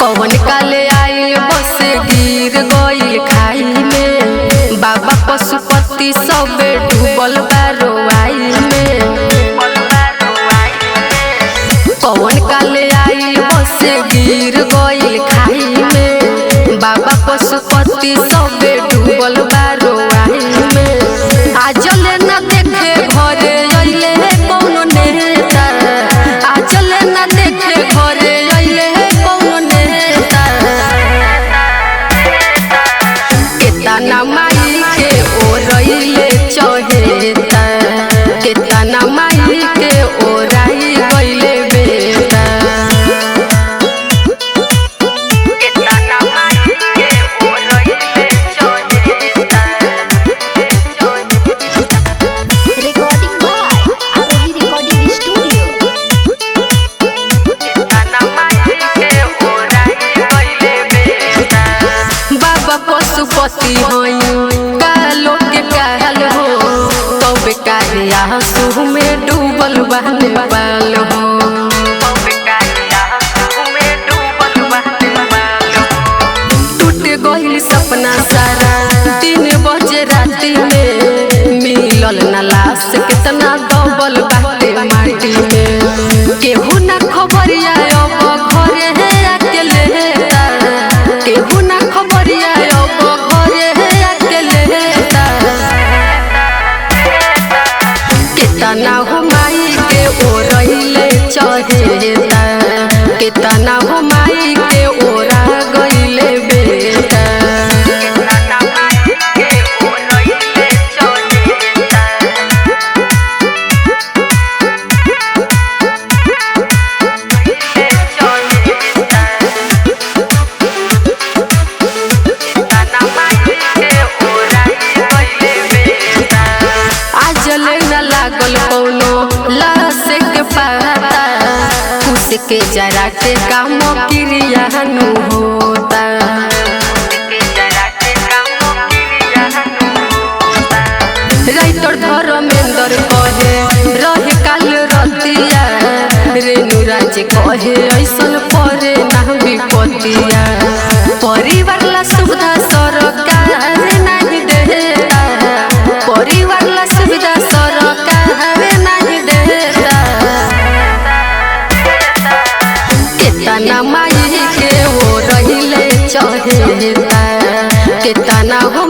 कौन काले आई बस गिर गइल खाई में। बाबा पशुपति सबे डूबल बारोआई में। कौन काले आई बस गिर गइल खाई में। बाबा पशुपति सबे डूबल बारोआई में। आजले न देखे घरे अइले कौनो नेता। आजले न देखे घरे अइले कौनो नेता। केतना माई के ओरइले चहेता। केतना माई के ओराई गइले बेटा। केतना माई के ओरइले चहेता। Recording by Arohi Recording Studio. बाबा पशुपति हई कालो के कहल हो। तबे काहे आंसू में डूबल बहने बाल हो। टूट गइल सपना सारा 3 बजे राती में। मिलल न लाश कितना दबल बाटे माटी में। केहू ना खबरिया अब घरे है अकेले हेता। केहू ना खबरिया अब घरे है अकेले हेता। केतना हो माई के ओरइले चहेता। केतना हो माई के ओरा गइले बेटा। केतना माई के ओरइले चहेता। आजले न लागल कौनो लाश के पता। खुश के जरा के काम क्रिया नु होता। राइटर धर्मेंद्र कहे रहे काल रतिया। रेणु राज कहे ऐसन परे ना विपतिया। परिवार ला सुविधा सरकार नहीं देता। परिवार ला सुविधा सरकार नहीं देता। केतना माई के वो रहिले चहेता। केतना हो